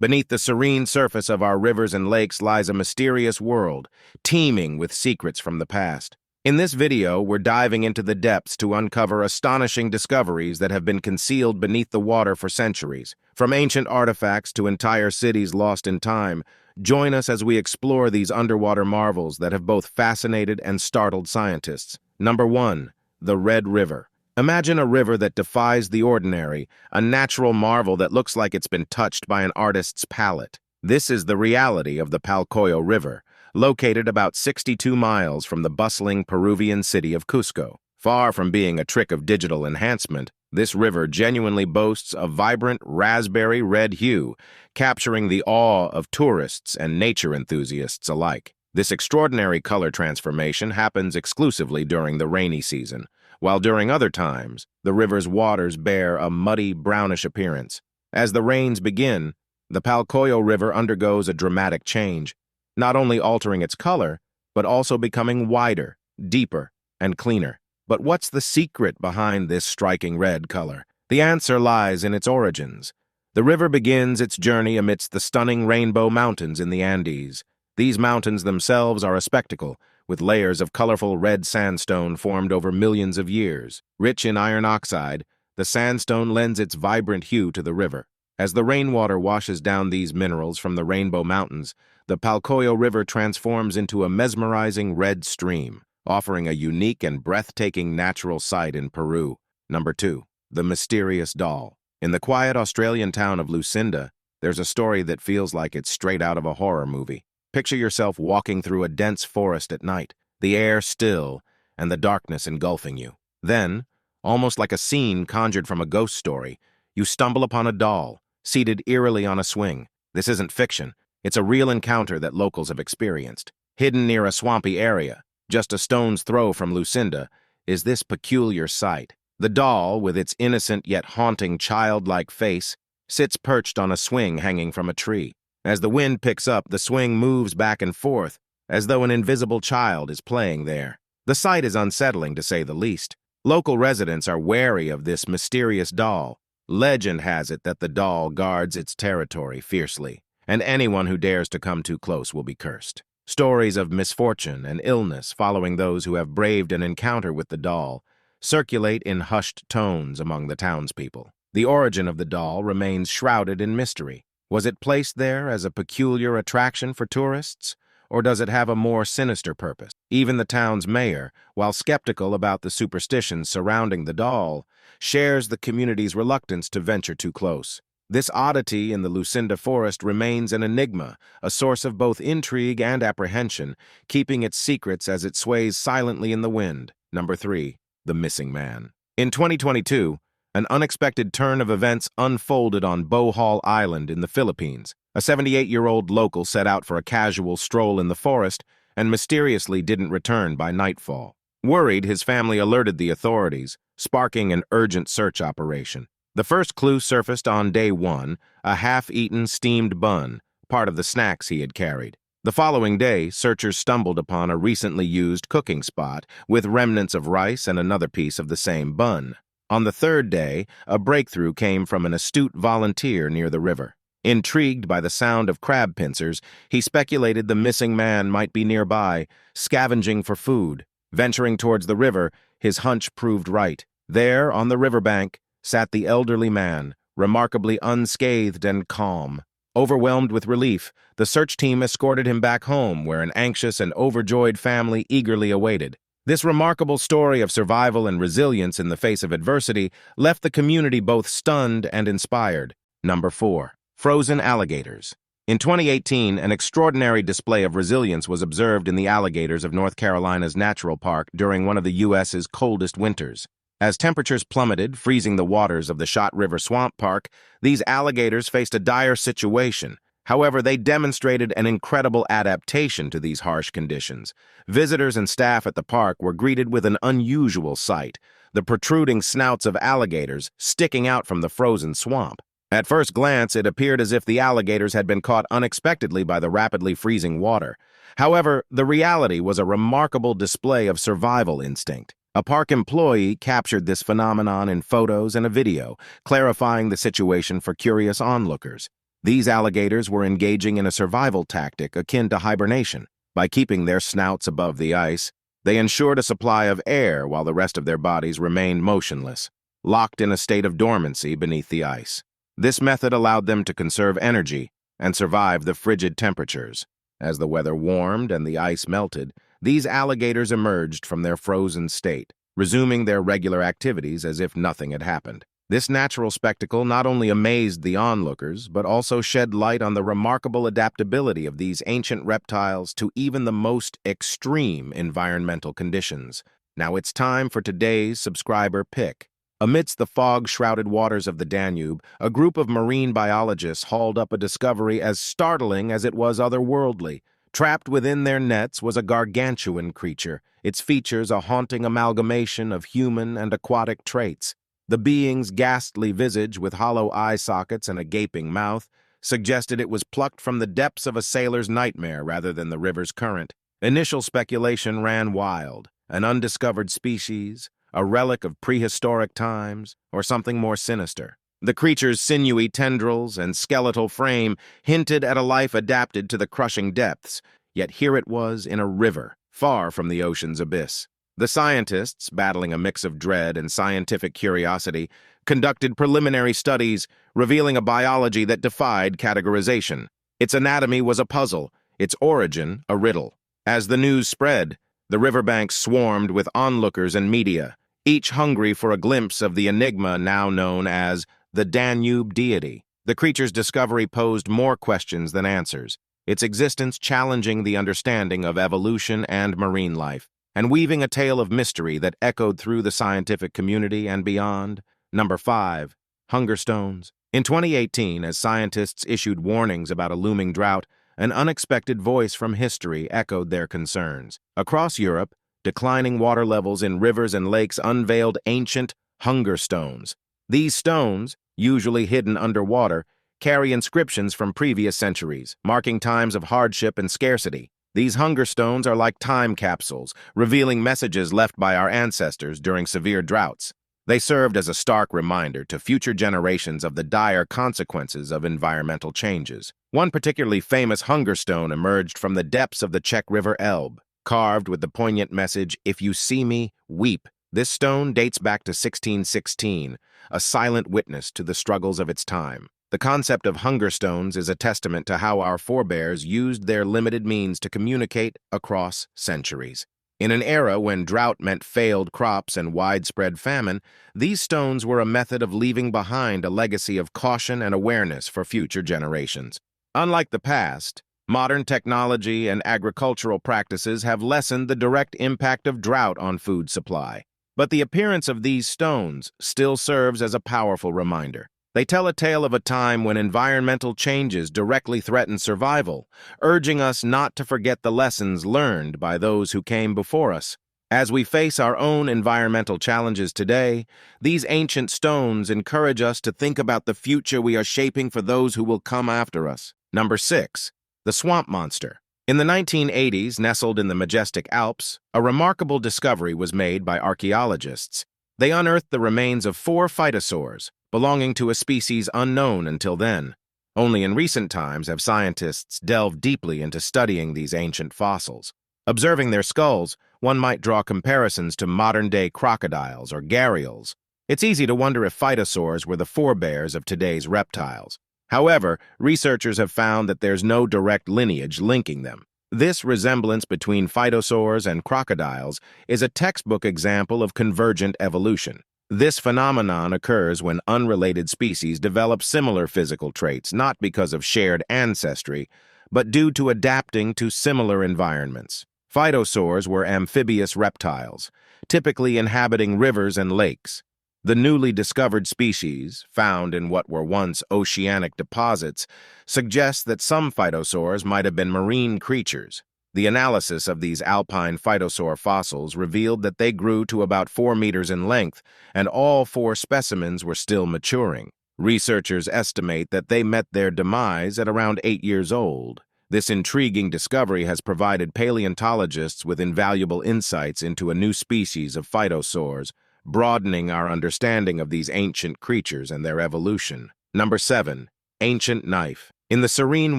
Beneath the serene surface of our rivers and lakes lies a mysterious world, teeming with secrets from the past. In this video, we're diving into the depths to uncover astonishing discoveries that have been concealed beneath the water for centuries. From ancient artifacts to entire cities lost in time, join us as we explore these underwater marvels that have both fascinated and startled scientists. Number 1. The Red River. Imagine a river that defies the ordinary, a natural marvel that looks like it's been touched by an artist's palette. This is the reality of the Palcoyo River, located about 62 miles from the bustling Peruvian city of Cusco. Far from being a trick of digital enhancement, this river genuinely boasts a vibrant raspberry red hue, capturing the awe of tourists and nature enthusiasts alike. This extraordinary color transformation happens exclusively during the rainy season, while during other times, the river's waters bear a muddy, brownish appearance. As the rains begin, the Palcoyo River undergoes a dramatic change, not only altering its color, but also becoming wider, deeper, and cleaner. But what's the secret behind this striking red color? The answer lies in its origins. The river begins its journey amidst the stunning Rainbow Mountains in the Andes. These mountains themselves are a spectacle, with layers of colorful red sandstone formed over millions of years. Rich in iron oxide, the sandstone lends its vibrant hue to the river. As the rainwater washes down these minerals from the Rainbow Mountains, the Palcoyo River transforms into a mesmerizing red stream, offering a unique and breathtaking natural sight in Peru. Number 2. The Mysterious Doll. In the quiet Australian town of Lucinda, there's a story that feels like it's straight out of a horror movie. Picture yourself walking through a dense forest at night, the air still, and the darkness engulfing you. Then, almost like a scene conjured from a ghost story, you stumble upon a doll, seated eerily on a swing. This isn't fiction. It's a real encounter that locals have experienced. Hidden near a swampy area, just a stone's throw from Lucinda, is this peculiar sight. The doll, with its innocent yet haunting childlike face, sits perched on a swing hanging from a tree. As the wind picks up, the swing moves back and forth, as though an invisible child is playing there. The sight is unsettling, to say the least. Local residents are wary of this mysterious doll. Legend has it that the doll guards its territory fiercely, and anyone who dares to come too close will be cursed. Stories of misfortune and illness following those who have braved an encounter with the doll circulate in hushed tones among the townspeople. The origin of the doll remains shrouded in mystery. Was it placed there as a peculiar attraction for tourists, or does it have a more sinister purpose? Even the town's mayor, while skeptical about the superstitions surrounding the doll, shares the community's reluctance to venture too close. This oddity in the Lucinda forest remains an enigma, a source of both intrigue and apprehension, keeping its secrets as it sways silently in the wind. Number 3. The Missing Man. In 2022, an unexpected turn of events unfolded on Bohol Island in the Philippines. A 78-year-old local set out for a casual stroll in the forest and mysteriously didn't return by nightfall. Worried, his family alerted the authorities, sparking an urgent search operation. The first clue surfaced on day 1, a half-eaten steamed bun, part of the snacks he had carried. The following day, searchers stumbled upon a recently used cooking spot with remnants of rice and another piece of the same bun. On the third day, a breakthrough came from an astute volunteer near the river. Intrigued by the sound of crab pincers, he speculated the missing man might be nearby, scavenging for food. Venturing towards the river, his hunch proved right. There, on the riverbank, sat the elderly man, remarkably unscathed and calm. Overwhelmed with relief, the search team escorted him back home, where an anxious and overjoyed family eagerly awaited. This remarkable story of survival and resilience in the face of adversity left the community both stunned and inspired. Number 4. Frozen alligators. In 2018, an extraordinary display of resilience was observed in the Alligators of North Carolina's Natural Park during one of the U.S.'s coldest winters. As temperatures plummeted, freezing the waters of the Shot River Swamp Park, these alligators faced a dire situation. However, they demonstrated an incredible adaptation to these harsh conditions. Visitors and staff at the park were greeted with an unusual sight, the protruding snouts of alligators sticking out from the frozen swamp. At first glance, it appeared as if the alligators had been caught unexpectedly by the rapidly freezing water. However, the reality was a remarkable display of survival instinct. A park employee captured this phenomenon in photos and a video, clarifying the situation for curious onlookers. These alligators were engaging in a survival tactic akin to hibernation. By keeping their snouts above the ice, they ensured a supply of air while the rest of their bodies remained motionless, locked in a state of dormancy beneath the ice. This method allowed them to conserve energy and survive the frigid temperatures. As the weather warmed and the ice melted, these alligators emerged from their frozen state, resuming their regular activities as if nothing had happened. This natural spectacle not only amazed the onlookers, but also shed light on the remarkable adaptability of these ancient reptiles to even the most extreme environmental conditions. Now it's time for today's subscriber pick. Amidst the fog-shrouded waters of the Danube, a group of marine biologists hauled up a discovery as startling as it was otherworldly. Trapped within their nets was a gargantuan creature, its features a haunting amalgamation of human and aquatic traits. The being's ghastly visage, with hollow eye sockets and a gaping mouth, suggested it was plucked from the depths of a sailor's nightmare rather than the river's current. Initial speculation ran wild: an undiscovered species, a relic of prehistoric times, or something more sinister. The creature's sinewy tendrils and skeletal frame hinted at a life adapted to the crushing depths, yet here it was in a river, far from the ocean's abyss. The scientists, battling a mix of dread and scientific curiosity, conducted preliminary studies revealing a biology that defied categorization. Its anatomy was a puzzle, its origin a riddle. As the news spread, the riverbanks swarmed with onlookers and media, each hungry for a glimpse of the enigma now known as the Danube deity. The creature's discovery posed more questions than answers, its existence challenging the understanding of evolution and marine life, and weaving a tale of mystery that echoed through the scientific community and beyond. Number 5. Hunger stones. In 2018, as scientists issued warnings about a looming drought, an unexpected voice from history echoed their concerns. Across Europe, declining water levels in rivers and lakes unveiled ancient hunger stones. These stones, usually hidden underwater, carry inscriptions from previous centuries, marking times of hardship and scarcity. These hunger stones are like time capsules, revealing messages left by our ancestors during severe droughts. They served as a stark reminder to future generations of the dire consequences of environmental changes. One particularly famous hunger stone emerged from the depths of the Czech River Elbe, carved with the poignant message, "If you see me, weep." This stone dates back to 1616, a silent witness to the struggles of its time. The concept of hunger stones is a testament to how our forebears used their limited means to communicate across centuries. In an era when drought meant failed crops and widespread famine, these stones were a method of leaving behind a legacy of caution and awareness for future generations. Unlike the past, modern technology and agricultural practices have lessened the direct impact of drought on food supply. But the appearance of these stones still serves as a powerful reminder. They tell a tale of a time when environmental changes directly threatened survival, urging us not to forget the lessons learned by those who came before us. As we face our own environmental challenges today, these ancient stones encourage us to think about the future we are shaping for those who will come after us. Number 6. The swamp monster. In the 1980s, nestled in the majestic Alps, a remarkable discovery was made by archaeologists. They unearthed the remains of 4 phytosaurs, belonging to a species unknown until then. Only in recent times have scientists delved deeply into studying these ancient fossils. Observing their skulls, one might draw comparisons to modern-day crocodiles or gharials. It's easy to wonder if phytosaurs were the forebears of today's reptiles. However, researchers have found that there's no direct lineage linking them. This resemblance between phytosaurs and crocodiles is a textbook example of convergent evolution. This phenomenon occurs when unrelated species develop similar physical traits, not because of shared ancestry, but due to adapting to similar environments. Phytosaurs were amphibious reptiles, typically inhabiting rivers and lakes. The newly discovered species, found in what were once oceanic deposits, suggests that some phytosaurs might have been marine creatures. The analysis of these alpine phytosaur fossils revealed that they grew to about 4 meters in length, and all 4 specimens were still maturing. Researchers estimate that they met their demise at around 8 years old. This intriguing discovery has provided paleontologists with invaluable insights into a new species of phytosaurs, broadening our understanding of these ancient creatures and their evolution. Number 7. Ancient knife. In the serene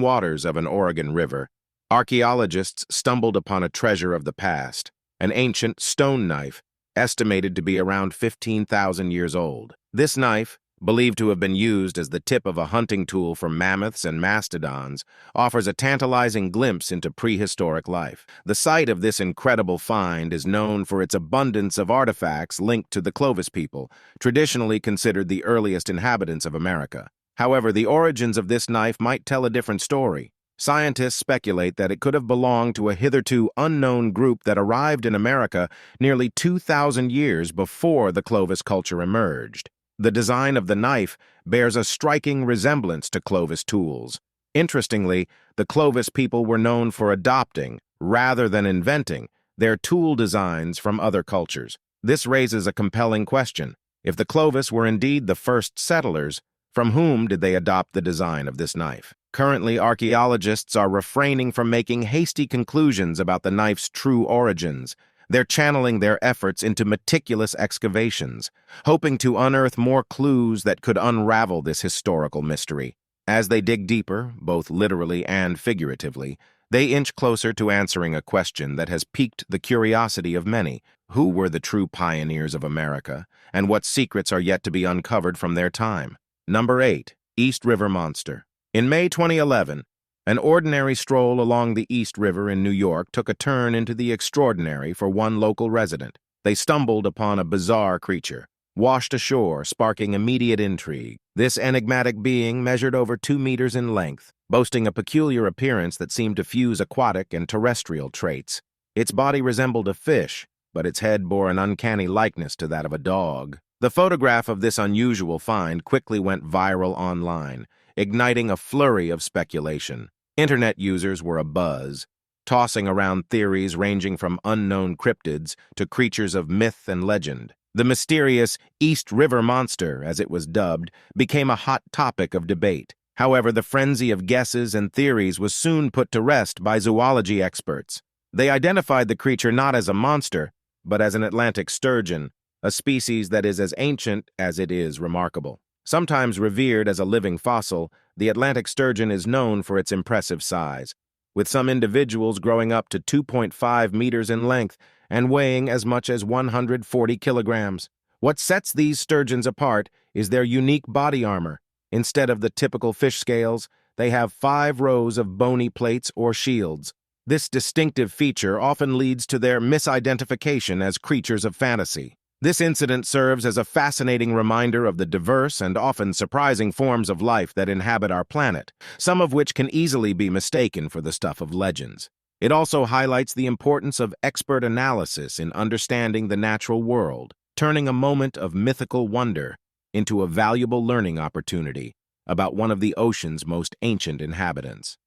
waters of an Oregon river, archaeologists stumbled upon a treasure of the past, an ancient stone knife estimated to be around 15,000 years old. This knife, believed to have been used as the tip of a hunting tool for mammoths and mastodons, offers a tantalizing glimpse into prehistoric life. The site of this incredible find is known for its abundance of artifacts linked to the Clovis people, traditionally considered the earliest inhabitants of America. However, the origins of this knife might tell a different story. Scientists speculate that it could have belonged to a hitherto unknown group that arrived in America nearly 2,000 years before the Clovis culture emerged. The design of the knife bears a striking resemblance to Clovis tools. Interestingly, the Clovis people were known for adopting, rather than inventing, their tool designs from other cultures. This raises a compelling question. If the Clovis were indeed the first settlers, from whom did they adopt the design of this knife? Currently, archaeologists are refraining from making hasty conclusions about the knife's true origins. They're channeling their efforts into meticulous excavations, hoping to unearth more clues that could unravel this historical mystery. As they dig deeper, both literally and figuratively, they inch closer to answering a question that has piqued the curiosity of many. Who were the true pioneers of America, and what secrets are yet to be uncovered from their time? Number 8. East River Monster. In May 2011, an ordinary stroll along the East River in New York took a turn into the extraordinary for one local resident. They stumbled upon a bizarre creature, washed ashore, sparking immediate intrigue. This enigmatic being measured over 2 meters in length, boasting a peculiar appearance that seemed to fuse aquatic and terrestrial traits. Its body resembled a fish, but its head bore an uncanny likeness to that of a dog. The photograph of this unusual find quickly went viral online, igniting a flurry of speculation. Internet users were abuzz, tossing around theories ranging from unknown cryptids to creatures of myth and legend. The mysterious East River Monster, as it was dubbed, became a hot topic of debate. However, the frenzy of guesses and theories was soon put to rest by zoology experts. They identified the creature not as a monster, but as an Atlantic sturgeon, a species that is as ancient as it is remarkable. Sometimes revered as a living fossil, the Atlantic sturgeon is known for its impressive size, with some individuals growing up to 2.5 meters in length and weighing as much as 140 kilograms. What sets these sturgeons apart is their unique body armor. Instead of the typical fish scales, they have 5 rows of bony plates or shields. This distinctive feature often leads to their misidentification as creatures of fantasy. This incident serves as a fascinating reminder of the diverse and often surprising forms of life that inhabit our planet, some of which can easily be mistaken for the stuff of legends. It also highlights the importance of expert analysis in understanding the natural world, turning a moment of mythical wonder into a valuable learning opportunity about one of the ocean's most ancient inhabitants.